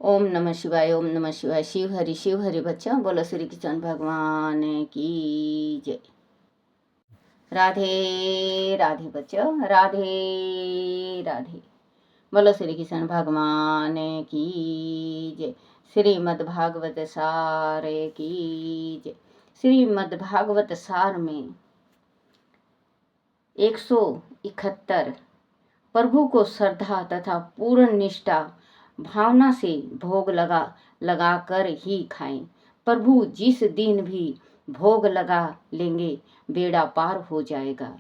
ओम नमः शिवाय, ओम नमः शिवाय। शिव हरि बच्चा, बोलो श्री कृष्ण भगवान की जय। राधे राधे बच्चों, राधे राधे। बोलो श्री कृष्ण भगवान की जय। श्रीमद् भागवत सार की जय। श्रीमद् भागवत सार में 171 प्रभु को श्रद्धा तथा पूर्ण निष्ठा भावना से भोग लगा कर ही खाएं। प्रभु जिस दिन भी भोग लगा लेंगे बेड़ा पार हो जाएगा।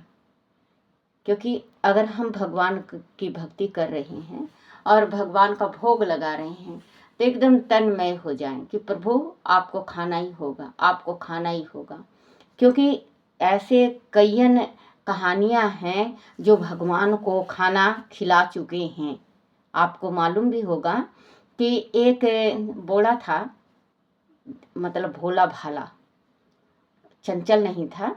क्योंकि अगर हम भगवान की भक्ति कर रहे हैं और भगवान का भोग लगा रहे हैं तो एकदम तन्मय हो जाएं कि प्रभु आपको खाना ही होगा, आपको खाना ही होगा। क्योंकि ऐसे कईयन कहानियां हैं जो भगवान को खाना खिला चुके हैं। आपको मालूम भी होगा कि एक बोला था, मतलब भोला भाला, चंचल नहीं था,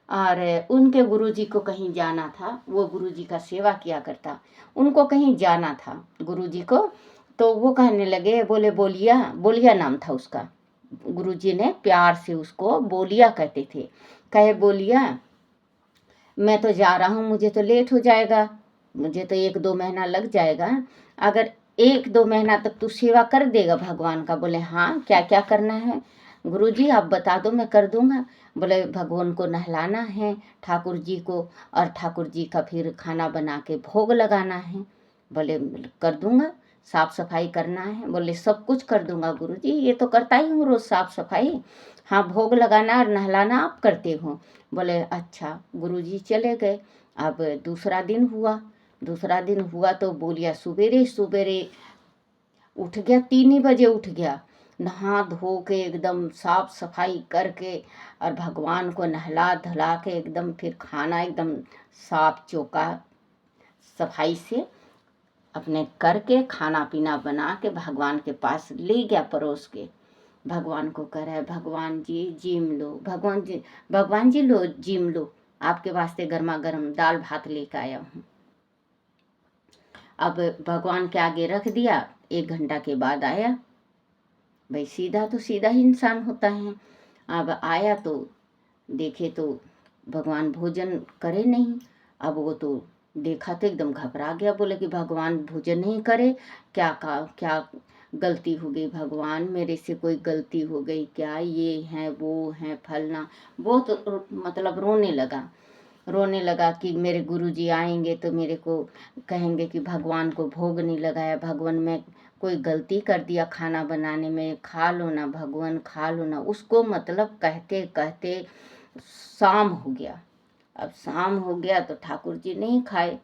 और उनके गुरुजी को कहीं जाना था। वो गुरुजी का सेवा किया करता, उनको कहीं जाना था गुरुजी को। तो वो कहने लगे, बोले बोलिया, बोलिया नाम था उसका। गुरुजी ने प्यार से उसको बोलिया कहते थे। कहे बोलिया, मैं तो जा रहा हूँ, मुझे तो लेट हो जाएगा, मुझे तो 1-2 महीना लग जाएगा। अगर 1-2 महीना तक तू सेवा कर देगा भगवान का? बोले हाँ, क्या क्या करना है गुरुजी आप बता दो, मैं कर दूंगा। बोले भगवान को नहलाना है, ठाकुर जी को, और ठाकुर जी का फिर खाना बना के भोग लगाना है। बोले कर दूंगा। साफ सफाई करना है? बोले सब कुछ कर दूंगा गुरुजी, ये तो करता ही हूँ रोज साफ सफाई। हाँ, भोग लगाना और नहलाना आप करते हो। बोले अच्छा। गुरुजी चले गए। अब दूसरा दिन हुआ तो बोलिया सुबेरे सुबेरे उठ गया, 3 ही बजे उठ गया, नहा धो के एकदम साफ सफाई करके और भगवान को नहला धुला के एकदम फिर खाना एकदम साफ चौका सफाई से अपने करके खाना पीना बना के भगवान के पास ले गया परोस के। भगवान को कह रहा है, भगवान जी जिम लो, भगवान जी लो जिम लो, आपके वास्ते गर्मा गर्म दाल भात लेकर आया हूँ। अब भगवान के आगे रख दिया। 1 घंटा के बाद आया। भाई सीधा तो सीधा ही इंसान होता है। अब आया तो देखे तो भगवान भोजन करे नहीं। अब वो तो देखा तो एकदम घबरा गया। बोले कि भगवान भोजन नहीं करे, क्या गलती हो गई भगवान, मेरे से कोई गलती हो गई क्या, ये है वो है फलना। बहुत मतलब रोने लगा कि मेरे गुरुजी आएंगे तो मेरे को कहेंगे कि भगवान को भोग नहीं लगाया, भगवान में कोई गलती कर दिया खाना बनाने में, खा लो ना भगवान, खा लो ना। उसको मतलब कहते कहते शाम हो गया। अब शाम हो गया तो ठाकुर जी नहीं खाए,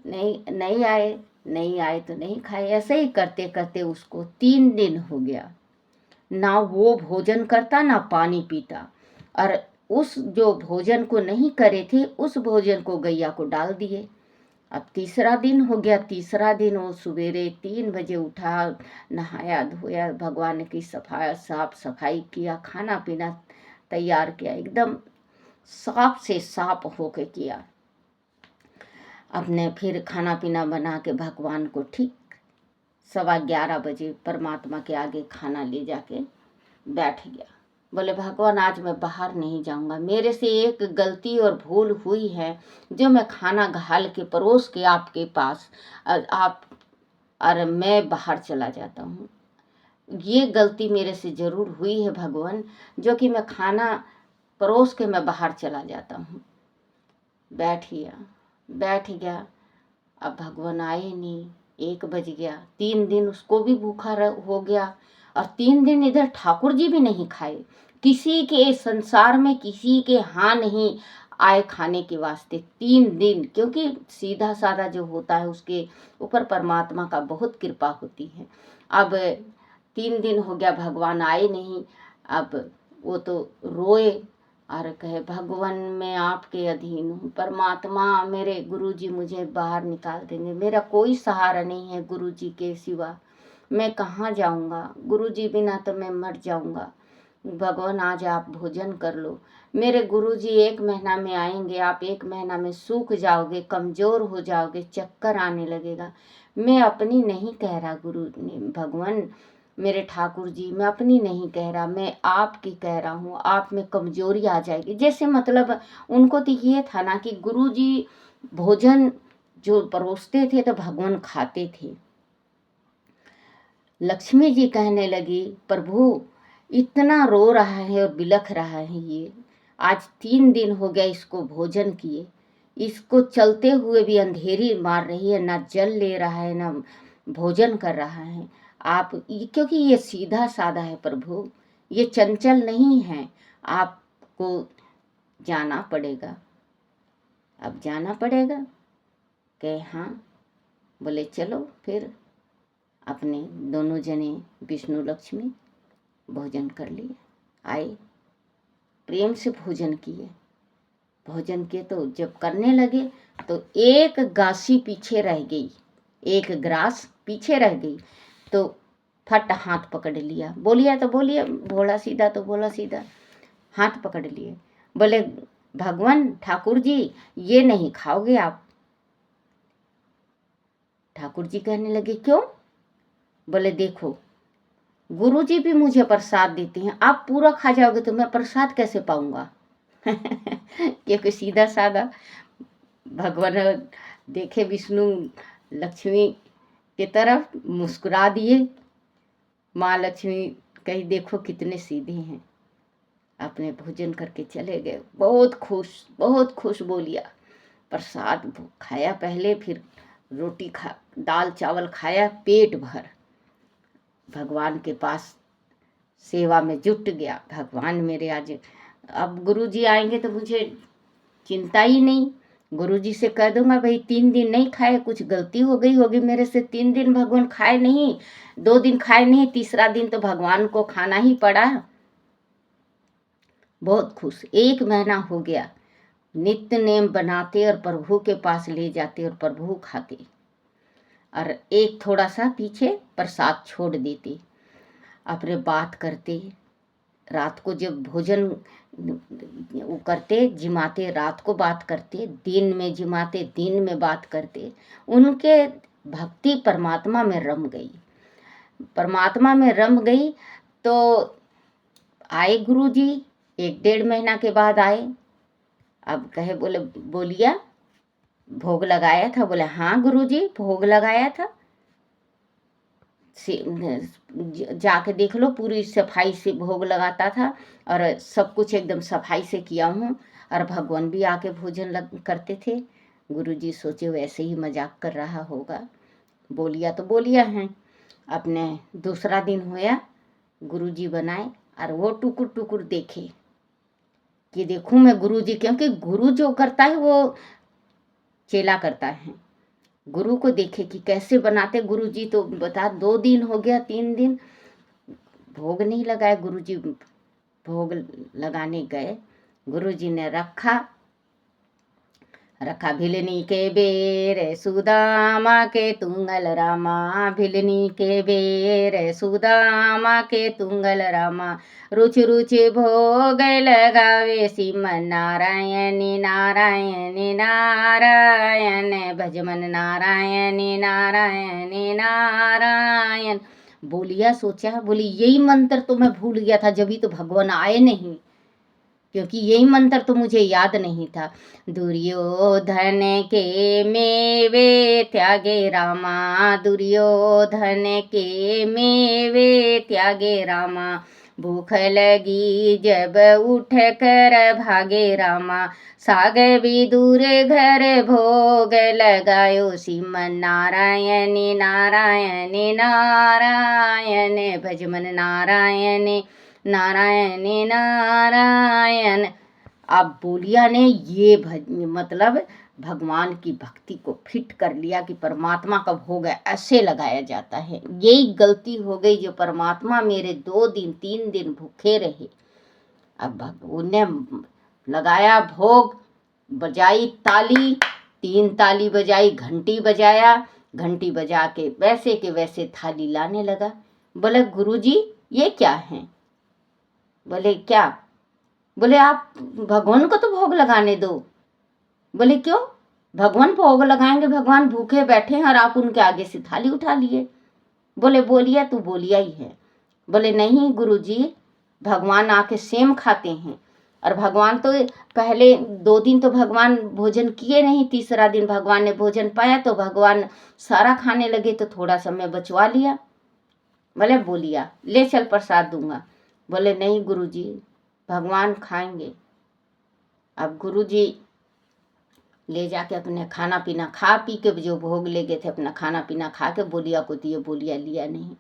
नहीं आए तो नहीं खाए। ऐसे ही करते करते उसको 3 दिन हो गया। ना वो भोजन करता ना पानी पीता, और उस जो भोजन को नहीं करे थे उस भोजन को गैया को डाल दिए। अब तीसरा दिन हो गया। तीसरा दिन वो सवेरे 3 बजे उठा, नहाया धोया, भगवान की साफ सफाई किया, खाना पीना तैयार किया, एकदम साफ से साफ होके किया। अपने फिर खाना पीना बना के भगवान को ठीक 11:15 बजे परमात्मा के आगे खाना ले जाके बैठ गया। बोले भगवान आज मैं बाहर नहीं जाऊंगा, मेरे से एक गलती और भूल हुई है जो मैं खाना घाल के परोस के आपके पास आप और मैं बाहर चला जाता हूँ। ये गलती मेरे से जरूर हुई है भगवान, जो कि मैं खाना परोस के मैं बाहर चला जाता हूँ। बैठ गया। अब भगवान आए नहीं। 1 बज गया। 3 दिन उसको भी भूखा हो गया, और 3 दिन इधर ठाकुर जी भी नहीं खाए। किसी के संसार में किसी के हाँ नहीं आए खाने के वास्ते 3 दिन। क्योंकि सीधा साधा जो होता है उसके ऊपर परमात्मा का बहुत कृपा होती है। अब 3 दिन हो गया, भगवान आए नहीं। अब वो तो रोए और कहे भगवान मैं आपके अधीन हूँ, परमात्मा मेरे गुरुजी मुझे बाहर निकाल देंगे, मेरा कोई सहारा नहीं है गुरुजी के सिवा, मैं कहाँ जाऊँगा, गुरुजी बिना तो मैं मर जाऊँगा। भगवान आज आप भोजन कर लो। मेरे गुरुजी 1 महीना में आएंगे, आप 1 महीना में सूख जाओगे, कमज़ोर हो जाओगे, चक्कर आने लगेगा। मैं अपनी नहीं कह रहा भगवान मेरे ठाकुर जी, मैं अपनी नहीं कह रहा, मैं आपकी कह रहा हूँ। आप में कमजोरी आ जाएगी। जैसे मतलब उनको तो ये था ना कि गुरुजी भोजन जो परोसते थे तो भगवान खाते थे। लक्ष्मी जी कहने लगी, प्रभु इतना रो रहा है और बिलख रहा है, ये आज 3 दिन हो गया इसको भोजन किए, इसको चलते हुए भी अंधेरी मार रही है, ना जल ले रहा है ना भोजन कर रहा है। आप क्योंकि ये सीधा साधा है प्रभु, ये चंचल नहीं है, आपको जाना पड़ेगा। अब जाना पड़ेगा कहे हाँ। बोले चलो फिर। अपने दोनों जने विष्णु लक्ष्मी भोजन कर लिए, आए प्रेम से भोजन किए। भोजन किए तो जब करने लगे तो एक गासी पीछे रह गई, एक ग्रास पीछे रह गई, तो फट हाथ पकड़ लिया। बोलिया तो बोलिए, भोला सीधा तो बोला सीधा, हाथ पकड़ लिए। बोले भगवान ठाकुर जी ये नहीं खाओगे आप। ठाकुर जी कहने लगे क्यों? बोले देखो गुरुजी भी मुझे प्रसाद देते हैं, आप पूरा खा जाओगे तो मैं प्रसाद कैसे पाऊंगा? क्योंकि सीधा साधा भगवान देखे विष्णु लक्ष्मी की तरफ, मुस्कुरा दिए। माँ लक्ष्मी कही देखो कितने सीधे हैं, अपने भोजन करके चले गए। बहुत खुश बोलिया। प्रसाद खाया पहले, फिर रोटी खा, दाल चावल खाया, पेट भर भगवान के पास सेवा में जुट गया। भगवान मेरे आज अब गुरुजी आएंगे तो मुझे चिंता ही नहीं। गुरुजी से कह दूंगा भाई 3 दिन नहीं खाए, कुछ गलती हो गई होगी मेरे से। 3 दिन भगवान खाए नहीं, 2 दिन खाए नहीं, तीसरा दिन तो भगवान को खाना ही पड़ा। बहुत खुश। 1 महीना हो गया, नित्य नेम बनाते और प्रभु के पास ले जाते और प्रभु खाते, और एक थोड़ा सा पीछे प्रसाद छोड़ देते। अपने बात करते, रात को जब भोजन वो करते जिमाते, रात को बात करते, दिन में जिमाते, दिन में बात करते। उनके भक्ति परमात्मा में रम गई, परमात्मा में रम गई। तो आए गुरुजी 1-1.5 महीना के बाद आए। अब कहे बोले बोलिया भोग लगाया था? बोले हाँ गुरुजी भोग लगाया था। जाके देख लो, पूरी सफाई से भोग लगाता था और सब कुछ एकदम सफाई से किया हूँ। और भगवान भी आके भोजन करते थे। गुरुजी सोचे वैसे ही मजाक कर रहा होगा, बोलिया तो बोलिया हैं। अपने दूसरा दिन होया, गुरुजी बनाए और वो टुकुर टुकुर देखे कि देखूं मैं गुरुजी, क्योंकि गुरु जो करता है वो चेला करता है। गुरु को देखे कि कैसे बनाते गुरुजी। तो बता 2 दिन हो गया, 3 दिन भोग नहीं लगाए। गुरुजी भोग लगाने गए, गुरुजी ने रखा भिलनी के बेर सुदामा के तुंगल रामा, भिलनी के बेर सुदामा के तुंगल रामा। रुचि रुचि भोग लगावे श्रीमन नारायण नारायण नारायण, भजमन नारायण नारायण नारायण। बोलिया सोचा, बोली यही मंत्र तो मैं भूल गया था, जब भी तो भगवान आए नहीं, क्योंकि यही मंत्र तो मुझे याद नहीं था। दुर्योधन के मेवे त्यागे रामा, दुर्योधन के मेवे त्यागे रामा। भूख लगी जब उठ कर भागे रामा, साग भी दूर घर भोग लगायो श्रीमन नारायण नारायण नारायण, भजमन नारायण नारायण नारायण। अब बोलिया ने ये मतलब भगवान की भक्ति को फिट कर लिया कि परमात्मा का भोग ऐसे लगाया जाता है। यही गलती हो गई जो परमात्मा मेरे 2 दिन 3 दिन भूखे रहे। अब उन्हें लगाया भोग, बजाई ताली, 3 ताली बजाई, घंटी बजाया, घंटी बजा के वैसे के वैसे थाली लाने लगा। बोले गुरुजी ये क्या है? बोले क्या? बोले आप भगवान को तो भोग लगाने दो। बोले क्यों? भगवान भोग लगाएंगे, भगवान भूखे बैठे हैं और आप उनके आगे से थाली उठा लिए। बोले बोलिया तू बोलिया ही है। बोले नहीं गुरुजी, भगवान आके सेम खाते हैं, और भगवान तो पहले 2 दिन तो भगवान भोजन किए नहीं, तीसरा दिन भगवान ने भोजन पाया तो भगवान सारा खाने लगे, तो थोड़ा सा मैं बचवा लिया। बोले बोलिया ले चल प्रसाद दूंगा। बोले नहीं गुरुजी, भगवान खाएंगे। अब गुरुजी ले जाके अपने खाना पीना खा पी के, जो भोग ले गए थे अपना खाना पीना खा के बोलिया को दिए, बोलिया लिया नहीं।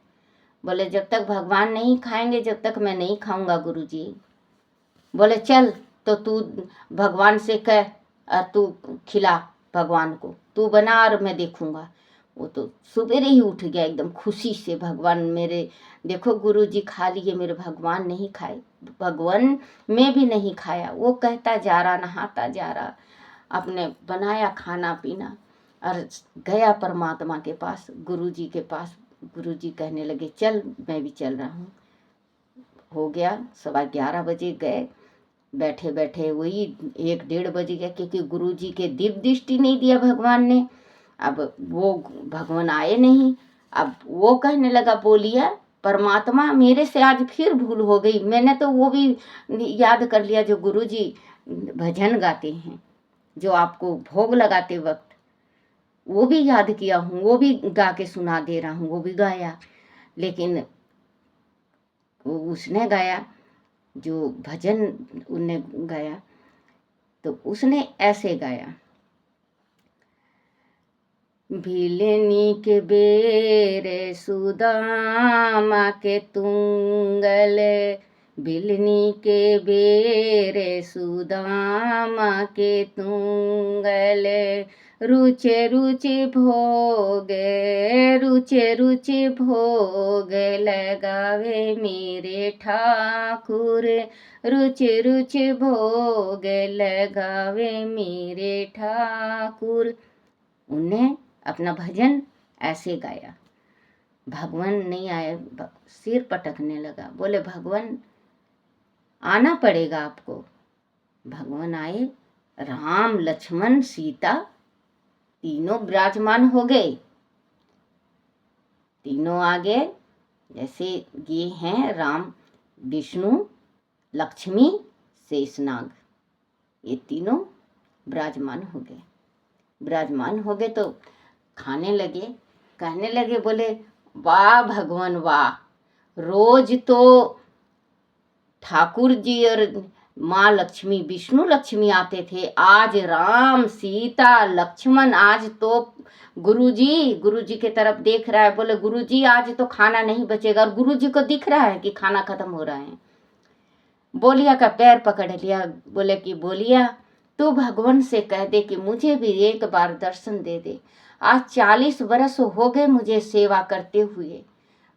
बोले जब तक भगवान नहीं खाएंगे जब तक मैं नहीं खाऊंगा गुरुजी। बोले चल तो तू भगवान से कह और तू खिला, भगवान को तू बना और मैं देखूंगा। वो तो सुबेरे ही उठ गया एकदम खुशी से, भगवान मेरे देखो गुरुजी खा लिए, मेरे भगवान नहीं खाए, भगवान में भी नहीं खाया। वो कहता जा रहा, नहाता जा रहा, अपने बनाया खाना पीना और गया परमात्मा के पास, गुरुजी के पास। गुरुजी कहने लगे चल मैं भी चल रहा हूँ। हो गया 11:15 बजे गए, बैठे बैठे वही 1-1:30 बज गया, क्योंकि गुरुजी के दिव्य दृष्टि नहीं दिया भगवान ने। अब वो भगवान आए नहीं। अब वो कहने लगा बोलिया परमात्मा मेरे से आज फिर भूल हो गई, मैंने तो वो भी याद कर लिया जो गुरुजी भजन गाते हैं, जो आपको भोग लगाते वक्त वो भी याद किया हूँ, वो भी गा के सुना दे रहा हूँ, वो भी गाया। लेकिन उसने गाया जो भजन उनने गाया, तो उसने ऐसे गाया, भिलनी के बेरे सुदामा के तुंगल, भिलनी के बेरे सुदामा के तुंगल, रुचे रुचि भोग, रुचे रुचि भोग लगावे मेरे ठाकुर, रुचि रुचि भोग लगावे मेरे ठाकुर। उन्हें अपना भजन ऐसे गाया। भगवान नहीं आए, सिर पटकने लगा, बोले भगवान आना पड़ेगा आपको। भगवान आए, राम लक्ष्मण सीता तीनों विराजमान हो गए, तीनों आगे जैसे ये हैं राम विष्णु लक्ष्मी शेषनाग, ये तीनों विराजमान हो गए। विराजमान हो गए तो खाने लगे, कहने लगे बोले वाह भगवान वाह, रोज तो ठाकुर जी और माँ लक्ष्मी विष्णु लक्ष्मी आते थे, आज राम सीता लक्ष्मण, आज तो गुरुजी के तरफ देख रहा है। बोले गुरुजी आज तो खाना नहीं बचेगा, और गुरुजी को दिख रहा है कि खाना खत्म हो रहा है। बोलिया का पैर पकड़ लिया, बोले कि बोलिया तू भगवान से कह दे कि मुझे भी एक बार दर्शन दे दे। आज 40 बरस हो गए मुझे सेवा करते हुए,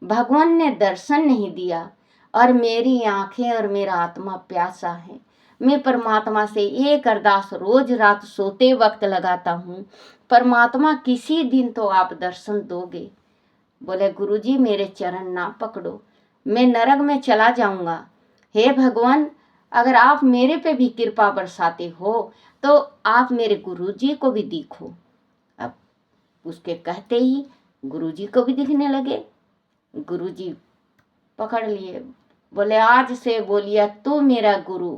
भगवान ने दर्शन नहीं दिया, और मेरी आंखें और मेरा आत्मा प्यासा है। मैं परमात्मा से एक अरदास रोज रात सोते वक्त लगाता हूँ, परमात्मा किसी दिन तो आप दर्शन दोगे। बोले गुरुजी मेरे चरण ना पकड़ो, मैं नरक में चला जाऊंगा। हे भगवान अगर आप मेरे पे भी कृपा बरसाते हो तो आप मेरे गुरुजी को भी दिखो। अब उसके कहते ही गुरुजी को भी दिखने लगे। गुरुजी पकड़ लिए, बोले आज से बोलिया तू मेरा गुरु।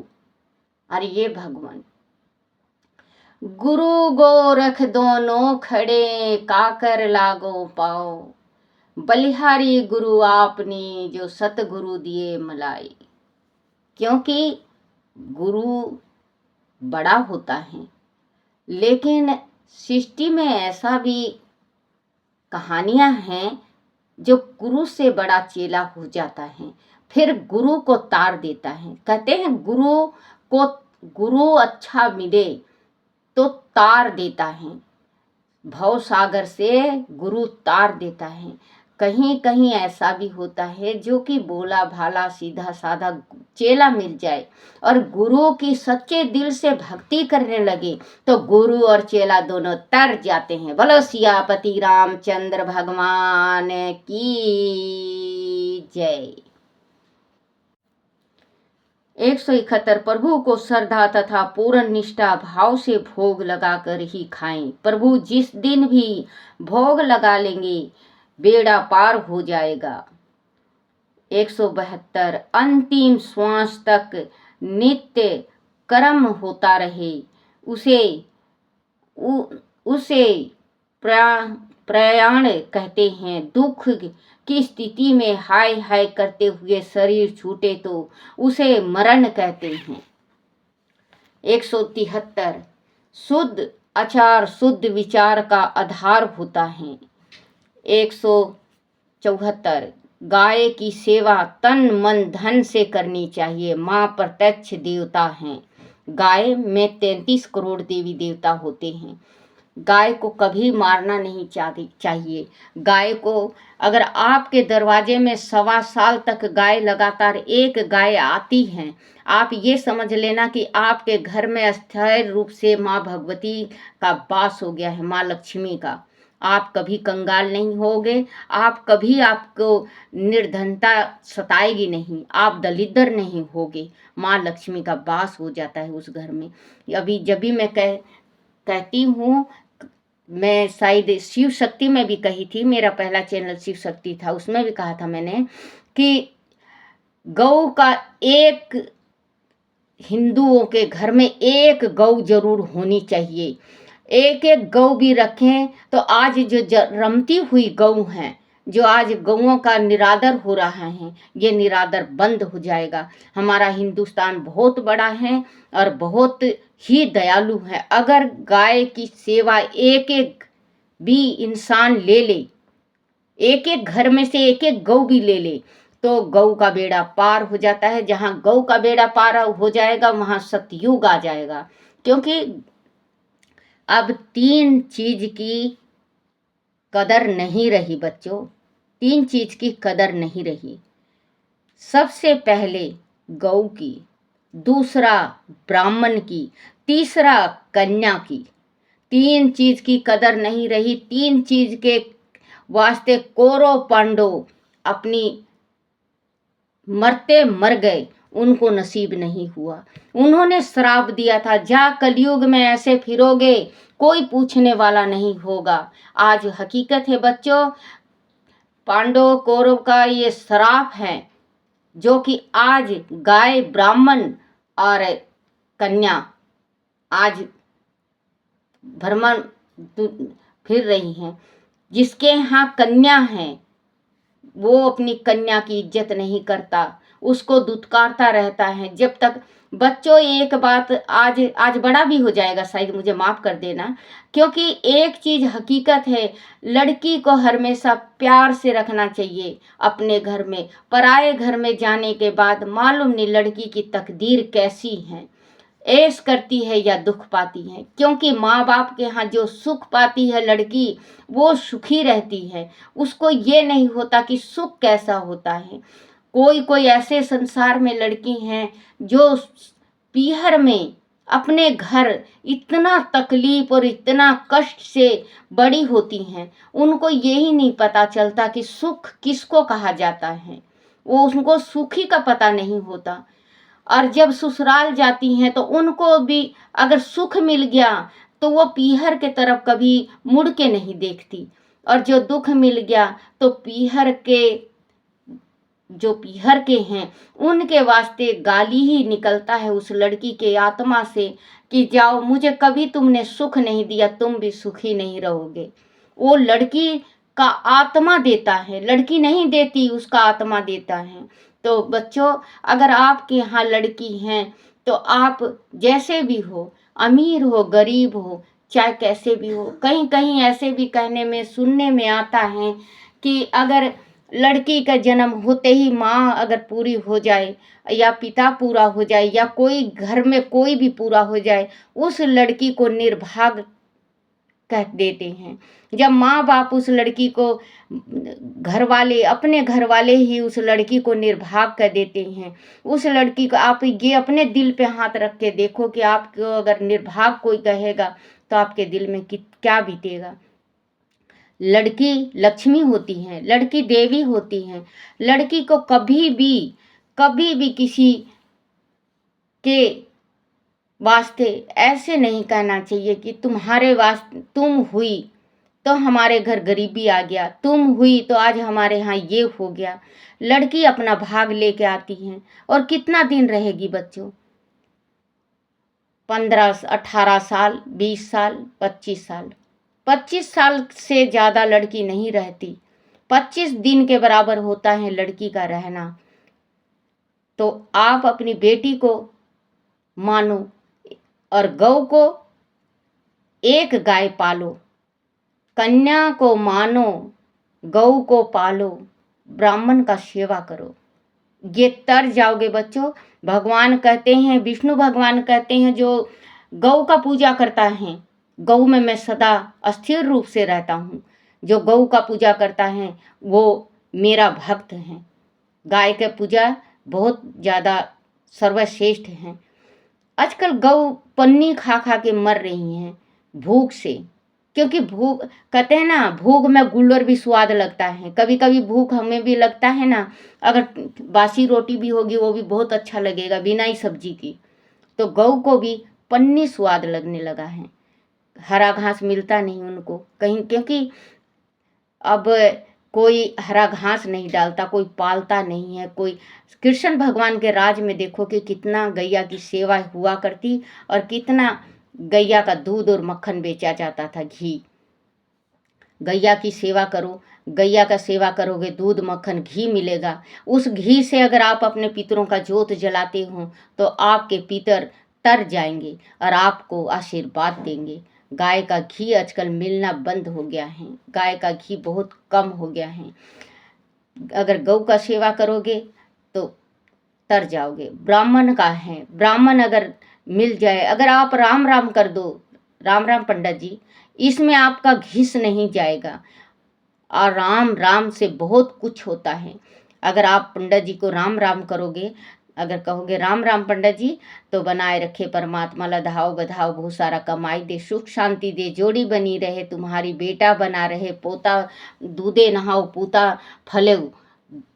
और ये भगवान गुरु गोरख दोनों खड़े, काकर लागो पाओ, बलिहारी गुरु आपने जो सतगुरु दिए मलाई। क्योंकि गुरु बड़ा होता है, लेकिन सृष्टि में ऐसा भी कहानियां हैं जो गुरु से बड़ा चेला हो जाता है, फिर गुरु को तार देता है। कहते हैं गुरु अच्छा मिले तो तार देता है, भव सागर से गुरु तार देता है। कहीं कहीं ऐसा भी होता है जो कि बोला भाला सीधा साधा चेला मिल जाए और गुरु की सच्चे दिल से भक्ति करने लगे तो गुरु और चेला दोनों तर जाते हैं। बोलो सियापति रामचंद्र भगवान की जय। 171 प्रभु को श्रद्धा तथा पूर्ण निष्ठा भाव से भोग लगाकर ही खाएं। प्रभु जिस दिन भी भोग लगा लेंगे बेड़ा पार हो जाएगा। 172 अंतिम श्वास तक नित्य कर्म होता रहे, उसे प्रयाण कहते हैं। दुख की स्थिति में हाय हाय करते हुए शरीर छूटे तो उसे मरण कहते हैं। 173 शुद्ध आचार शुद्ध विचार का आधार होता है। 174 गाय की सेवा तन मन धन से करनी चाहिए। माँ प्रत्यक्ष देवता हैं। गाय में 33 करोड़ देवी देवता होते हैं। गाय को कभी मारना नहीं चाहिए। गाय को अगर आपके दरवाजे में 1.25 साल तक गाय लगातार एक गाय आती है, आप ये समझ लेना कि आपके घर में अस्थायी रूप से माँ भगवती का वास हो गया है, माँ लक्ष्मी का। आप कभी कंगाल नहीं होगे, आप कभी आपको निर्धनता सताएगी नहीं, आप दलिद्र नहीं होगे। माँ लक्ष्मी का वास हो जाता है उस घर में। अभी जब भी मैं कहती हूँ, मैं शायद शिव शक्ति में भी कही थी, मेरा पहला चैनल शिव शक्ति था, उसमें भी कहा था मैंने कि गौ का एक हिंदुओं के घर में एक गौ जरूर होनी चाहिए। एक एक गौ भी रखें तो आज जो रमती हुई गौ हैं, जो आज गौओं का निरादर हो रहा है, ये निरादर बंद हो जाएगा। हमारा हिंदुस्तान बहुत बड़ा है और बहुत ही दयालु है। अगर गाय की सेवा एक एक भी इंसान ले ले, एक एक घर में से एक एक गौ भी ले ले, तो गौ का बेड़ा पार हो जाता है। जहाँ गौ का बेड़ा पार हो जाएगा वहाँ सतयुग आ जाएगा। क्योंकि अब 3 चीज की कदर नहीं रही बच्चों, 3 चीज की कदर नहीं रही। सबसे पहले गौ की, दूसरा ब्राह्मण की, तीसरा कन्या की। 3 चीज की कदर नहीं रही। 3 चीज के वास्ते कौरव पांडव अपनी मरते मर गए, उनको नसीब नहीं हुआ। उन्होंने श्राप दिया था, जा कलयुग में ऐसे फिरोगे कोई पूछने वाला नहीं होगा। आज हकीकत है बच्चों, पांडव कौरव का ये श्राप है, जो कि आज गाय ब्राह्मण और कन्या आज भ्रमण फिर रही हैं। जिसके यहाँ कन्या है वो अपनी कन्या की इज्जत नहीं करता, उसको दुत्कारता रहता है। जब तक बच्चों, एक बात आज बड़ा भी हो जाएगा शायद, मुझे माफ़ कर देना, क्योंकि एक चीज़ हकीकत है, लड़की को हमेशा प्यार से रखना चाहिए अपने घर में। पराए घर में जाने के बाद मालूम नहीं लड़की की तकदीर कैसी है, ऐश करती है या दुख पाती है। क्योंकि माँ बाप के यहाँ जो सुख पाती है लड़की, वो सुखी रहती है। उसको ये नहीं होता कि सुख कैसा होता है। कोई ऐसे संसार में लड़की हैं जो पीहर में अपने घर इतना तकलीफ और इतना कष्ट से बड़ी होती हैं, उनको यही नहीं पता चलता कि सुख किसको कहा जाता है। वो उनको सुखी का पता नहीं होता। और जब ससुराल जाती हैं तो उनको भी अगर सुख मिल गया तो वो पीहर के तरफ कभी मुड़ के नहीं देखती, और जो दुख मिल गया तो जो पीहर के हैं उनके वास्ते गाली ही निकलता है उस लड़की के आत्मा से कि जाओ, मुझे कभी तुमने सुख नहीं दिया, तुम भी सुखी नहीं रहोगे। वो लड़की का आत्मा देता है, लड़की नहीं देती, उसका आत्मा देता है। तो बच्चों, अगर आपके यहाँ लड़की हैं तो आप जैसे भी हो, अमीर हो गरीब हो, चाहे कैसे भी हो, कहीं कहीं ऐसे भी कहने में सुनने में आता है कि अगर लड़की का जन्म होते ही माँ अगर पूरी हो जाए या पिता पूरा हो जाए या कोई घर में कोई भी पूरा हो जाए, उस लड़की को निर्भाग कह देते हैं। जब माँ बाप उस लड़की को, अपने घर वाले ही उस लड़की को निर्भाग कर देते हैं, उस लड़की को आप ये अपने दिल पे हाथ रख के देखो कि आपको अगर निर्भाग कोई कहेगा तो आपके दिल में क्या बीतेगा। लड़की लक्ष्मी होती है, लड़की देवी होती है। लड़की को कभी भी किसी के वास्ते ऐसे नहीं कहना चाहिए कि तुम्हारे वास्ते तुम हुई तो हमारे घर गरीबी आ गया, तुम हुई तो आज हमारे यहाँ ये हो गया। लड़की अपना भाग लेके आती हैं और कितना दिन रहेगी बच्चों? 15 18 साल, 20 साल, 25 साल। 25 साल से ज़्यादा लड़की नहीं रहती। 25 दिन के बराबर होता है लड़की का रहना। तो आप अपनी बेटी को मानो और गौ को एक गाय पालो, कन्या को मानो, गौ को पालो, ब्राह्मण का सेवा करो। ये तर जाओगे बच्चों। भगवान कहते हैं, विष्णु भगवान कहते हैं, जो गौ का पूजा करता है, गौ में मैं सदा अस्थिर रूप से रहता हूँ। जो गौ का पूजा करता है वो मेरा भक्त है। गाय का पूजा बहुत ज़्यादा सर्वश्रेष्ठ है। आजकल गौ पन्नी खा खा के मर रही हैं भूख से, क्योंकि भूख, कहते हैं ना, भूख में गुल्लर भी स्वाद लगता है। कभी कभी भूख हमें भी लगता है ना, अगर बासी रोटी भी होगी वो भी बहुत अच्छा लगेगा बिना ही सब्जी की। तो गौ को भी पन्नी स्वाद लगने लगा है। हरा घास मिलता नहीं उनको कहीं, क्योंकि अब कोई हरा घास नहीं डालता, कोई पालता नहीं है कोई। कृष्ण भगवान के राज में देखो कि कितना गैया की सेवा हुआ करती और कितना गैया का दूध और मक्खन बेचा जाता था, घी। गैया की सेवा करो, गैया का सेवा करोगे, दूध मक्खन घी मिलेगा। उस घी से अगर आप अपने पितरों का जोत जलाते हो तो आपके पितर तर जाएंगे और आपको आशीर्वाद देंगे। गाय का घी आजकल मिलना बंद हो गया है, गाय का घी बहुत कम हो गया है। अगर गौ का सेवा करोगे तो तर जाओगे। ब्राह्मण का है, ब्राह्मण अगर मिल जाए, अगर आप राम राम कर दो, राम राम पंडित जी, इसमें आपका घिस नहीं जाएगा। और राम राम से बहुत कुछ होता है। अगर आप पंडित जी को राम राम करोगे, अगर कहोगे राम राम पंडित जी, तो बनाए रखे परमात्मा, लधाओ बधाओ बहुत सारा कमाई दे, सुख शांति दे, जोड़ी बनी रहे तुम्हारी, बेटा बना रहे, पोता दूधे नहाओ पूता फले,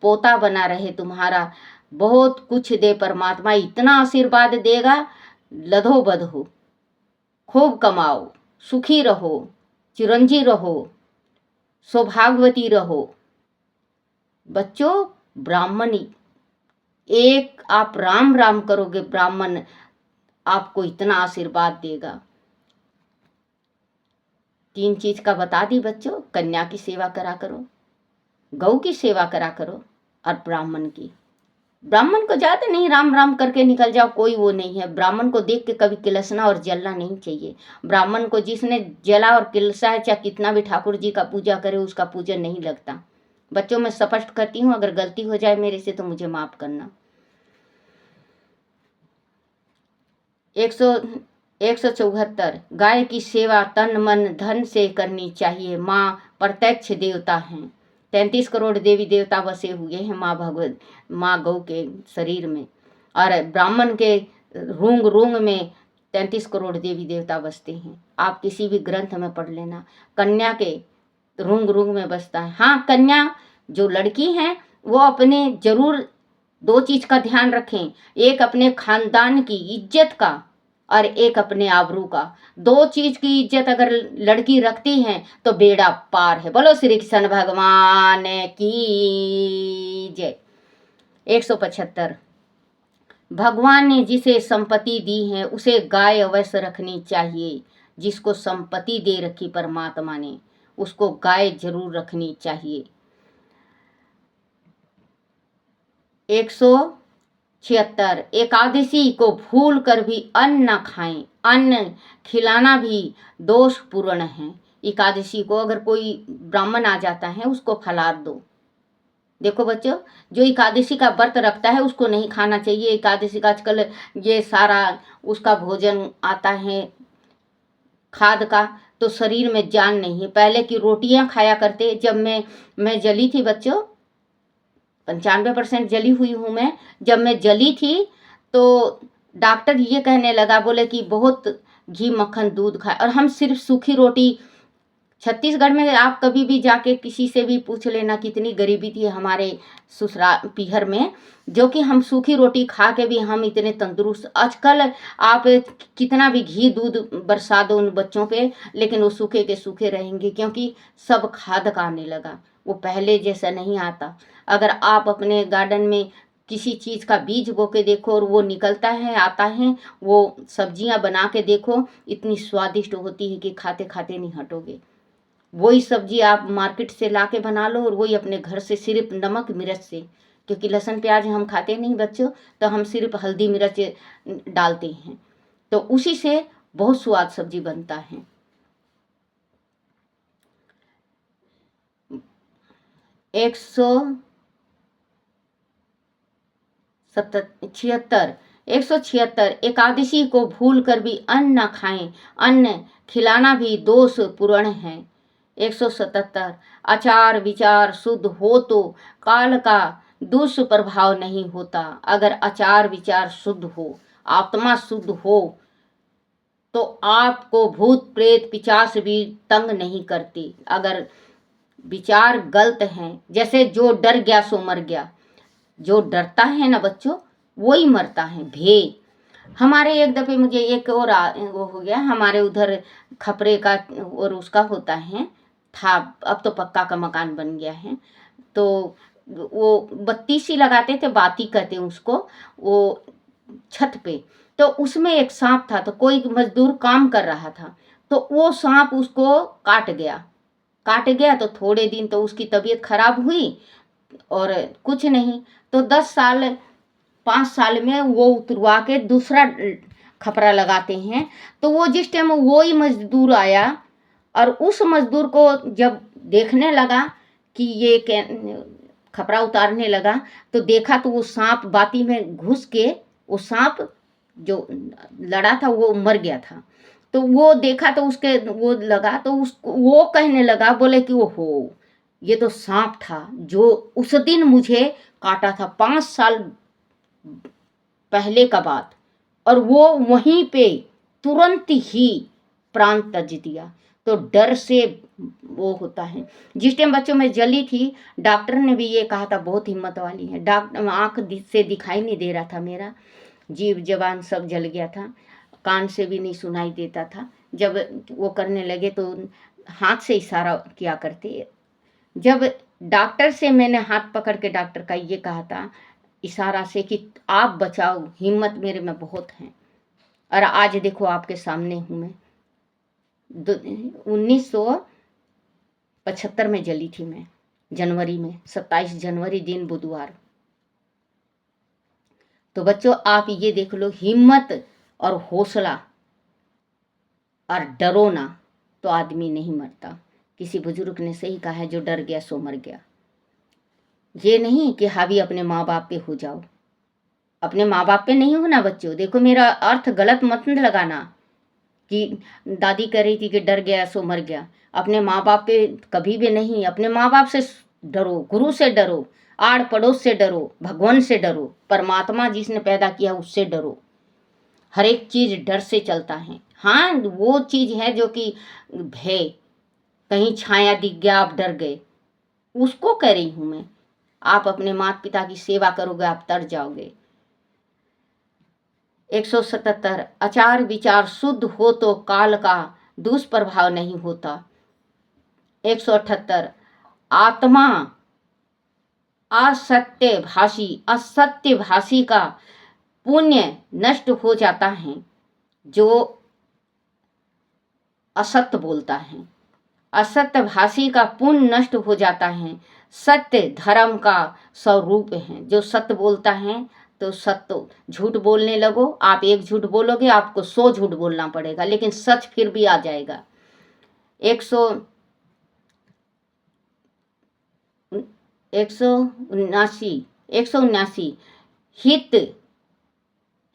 पोता बना रहे तुम्हारा, बहुत कुछ दे परमात्मा, इतना आशीर्वाद देगा। लधो बधो, खूब कमाओ, सुखी रहो, चिरंजी रहो, सौभाग्यवती रहो। बच्चों, ब्राह्मण एक आप राम राम करोगे, ब्राह्मण आपको इतना आशीर्वाद देगा। 3 चीज का बता दी बच्चों। कन्या की सेवा करा करो, गौ की सेवा करा करो और ब्राह्मण की। ब्राह्मण को ज्यादा नहीं राम राम करके निकल जाओ, कोई वो नहीं है। ब्राह्मण को देख के कभी किलसना और जलना नहीं चाहिए। ब्राह्मण को जिसने जला और किलसा है, चाहे कितना भी ठाकुर जी का पूजा करे, उसका पूजन नहीं लगता। बच्चों, मैं स्पष्ट करती हूँ, अगर गलती हो जाए मेरे से तो मुझे माफ करना। 174 गाय की सेवा तन मन धन से करनी चाहिए। माँ प्रत्यक्ष देवता हैं। 33 करोड़ देवी देवता बसे हुए हैं माँ गौ के शरीर में, और ब्राह्मण के रूंग रूंग में 33 करोड़ देवी देवता बसते हैं। आप किसी भी ग्रंथ में पढ़ लेना, कन्या के रूंग रूंग में बसता है। हाँ, कन्या जो लड़की हैं वो अपने जरूर 2 चीज का ध्यान रखें, एक अपने खानदान की इज्जत का और एक अपने आबरू का। 2 चीज की इज्जत अगर लड़की रखती है तो बेड़ा पार है। बोलो श्री कृष्ण भगवान की जय। 175 भगवान ने जिसे संपत्ति दी है उसे गाय अवश्य रखनी चाहिए। जिसको संपत्ति दे रखी परमात्मा ने, उसको गाय जरूर रखनी चाहिए। 176 एकादशी को भूल कर भी अन्न न खाएं। अन्न खिलाना भी दोष पूर्ण है। एकादशी को अगर कोई ब्राह्मण आ जाता है उसको फलाद दो। देखो बच्चों, जो एकादशी का व्रत रखता है उसको नहीं खाना चाहिए। एकादशी का आजकल ये सारा उसका भोजन आता है खाद का, तो शरीर में जान नहीं है। पहले की रोटियां खाया करते, जब मैं जली थी बच्चों, 95% जली हुई हूँ मैं। जब मैं जली थी तो डॉक्टर ये कहने लगा, बोले कि बहुत घी मक्खन दूध खाए, और हम सिर्फ सूखी रोटी छत्तीसगढ़ में आप कभी भी जाके किसी से भी पूछ लेना कितनी गरीबी थी हमारे ससुराल पीहर में, जो कि हम सूखी रोटी खा के भी हम इतने तंदुरुस्त। आजकल आप कितना भी घी दूध बरसा दो उन बच्चों पे, लेकिन वो सूखे के सूखे रहेंगे, क्योंकि सब खाद का आने लगा, वो पहले जैसा नहीं आता। अगर आप अपने गार्डन में किसी चीज़ का बीज बो के देखो और वो निकलता है, आता है, वो सब्जियां बना के देखो, इतनी स्वादिष्ट होती है कि खाते खाते नहीं हटोगे। वही सब्जी आप मार्केट से ला के बना लो और वही अपने घर से सिर्फ नमक मिर्च से, क्योंकि लहसुन प्याज हम खाते नहीं बच्चों, तो हम सिर्फ हल्दी मिर्च डालते हैं, तो उसी से बहुत स्वाद सब्जी बनता है। 176 एकादशी को भूल कर भी अन्न न खाएं, अन्न खिलाना भी दोष पूर्ण है। 177 आचार विचार शुद्ध हो तो काल का दुष्प्रभाव नहीं होता। अगर आचार विचार शुद्ध हो, आत्मा शुद्ध हो, तो आपको भूत प्रेत पिशाच भी तंग नहीं करती। अगर विचार गलत हैं, जैसे जो डर गया सो मर गया, जो डरता है ना बच्चों वही मरता है। भय हमारे एक दफ़े मुझे एक और वो हो गया, हमारे उधर खपरे का और उसका होता है था, अब तो पक्का का मकान बन गया है, तो वो बत्ती सी लगाते थे, बाती कहते हैं उसको, वो छत पे, तो उसमें एक सांप था। तो कोई मजदूर काम कर रहा था, तो वो सांप उसको काट गया तो थोड़े दिन तो उसकी तबीयत खराब हुई और कुछ नहीं, तो 5 साल में वो उतरवा के दूसरा खपरा लगाते हैं। तो वो जिस टाइम वो ही मजदूर आया और उस मजदूर को जब देखने लगा कि ये खपरा उतारने लगा, तो देखा तो वो सांप बाती में घुस के, वो सांप जो लड़ा था वो मर गया था। तो वो देखा तो उसके वो लगा, तो उसको वो कहने लगा, बोले कि ओहो ये तो सांप था जो उस दिन मुझे काटा था 5 साल पहले का बात, और वो वहीं पे तुरंत ही प्राण त्याज दिया। तो डर से वो होता है। जिस टाइम बच्चों में जली थी, डॉक्टर ने भी ये कहा था बहुत हिम्मत वाली है। डॉक्टर आँख से दिखाई नहीं दे रहा था, मेरा जीभ जबान सब जल गया था, कान से भी नहीं सुनाई देता था। जब वो करने लगे तो हाथ से इशारा किया करते। जब डॉक्टर से मैंने हाथ पकड़ के डॉक्टर का ये कहा था इशारा से कि आप बचाओ, हिम्मत मेरे में बहुत है, और आज देखो आपके सामने हूँ मैं। 1975 में जली थी मैं, जनवरी में, 27 जनवरी दिन बुधवार। तो बच्चों आप ये देख लो, हिम्मत और हौसला और डरो ना तो आदमी नहीं मरता। किसी बुजुर्ग ने सही कहा है, जो डर गया सो मर गया। ये नहीं कि हावी अपने माँ बाप पे हो जाओ, अपने माँ बाप पे नहीं होना बच्चों। देखो मेरा अर्थ गलत मत लगाना कि दादी कह रही थी कि डर गया सो मर गया। अपने माँ बाप पे कभी भी नहीं। अपने माँ बाप से डरो, गुरु से डरो, आड़ पड़ोस से डरो, भगवान से डरो, परमात्मा जिसने पैदा किया उससे डरो। हर एक चीज़ डर से चलता है। हाँ वो चीज़ है जो कि भय, कहीं छाया दिख गया आप डर गए, उसको कह रही हूँ मैं। आप अपने माता पिता की सेवा करोगे आप तर जाओगे। 177 आचार विचार शुद्ध हो तो काल का दुष्प्रभाव नहीं होता। 178 आत्मा असत्य भाषी का पुण्य नष्ट हो जाता है। जो असत्य बोलता है, असत्य भाषी का पुण्य नष्ट हो जाता है। सत्य धर्म का स्वरूप है। जो सत्य बोलता है तो सत्य, झूठ बोलने लगो, आप एक झूठ बोलोगे आपको 100 झूठ बोलना पड़ेगा, लेकिन सच फिर भी आ जाएगा। 179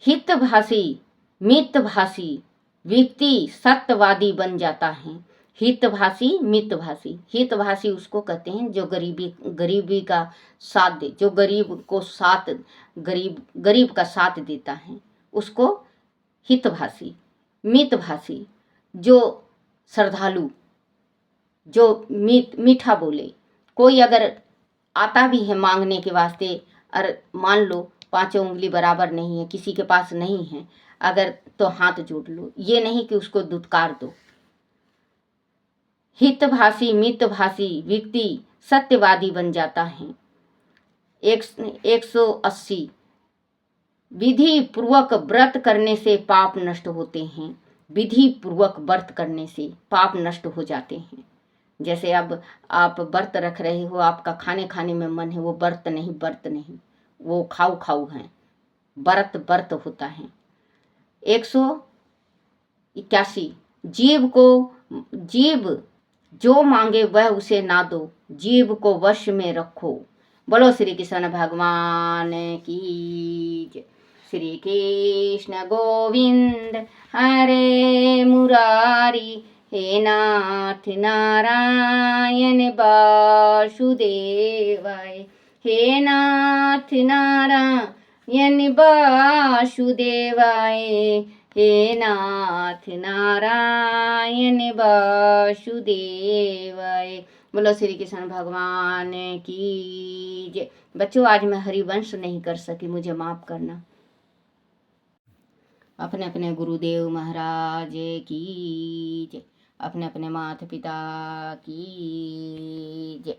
हितभाषी मितभाषी व्यक्ति सत्यवादी बन जाता है। हितभाषी मितभाषी, हितभाषी उसको कहते हैं जो गरीबी का साथ दे, जो गरीब का साथ देता है उसको हितभाषी। मितभाषी जो श्रद्धालु, जो मीठा बोले। कोई अगर आता भी है मांगने के वास्ते, और मान लो पांचों उंगली बराबर नहीं है, किसी के पास नहीं है अगर, तो हाथ जोड़ लो, ये नहीं कि उसको दुत्कार दो। हितभाषी मितभाषी व्यक्ति सत्यवादी बन जाता है। 180 विधि पूर्वक व्रत करने से पाप नष्ट होते हैं। विधि पूर्वक व्रत करने से पाप नष्ट हो जाते हैं। जैसे अब आप व्रत रख रहे हो, आपका खाने खाने में मन है, वो व्रत नहीं, वो खाऊ खाऊ है, व्रत होता है। 181 जीव जो मांगे वह उसे ना दो, जीव को वश में रखो। बोलो श्री कृष्ण भगवान की जय। श्री कृष्ण गोविंद हरे मुरारी, हे नाथ नारायण वासुदेवाय, हे नाथ नारायण वासुदेवाय, हे नाथ नारायण वासुदेवाय। बोलो श्री कृष्ण भगवान की जय। बच्चों, आज मैं हरिवंश नहीं कर सकी, मुझे माफ करना। अपने अपने गुरुदेव महाराज की जय, अपने अपने माता पिता की जय।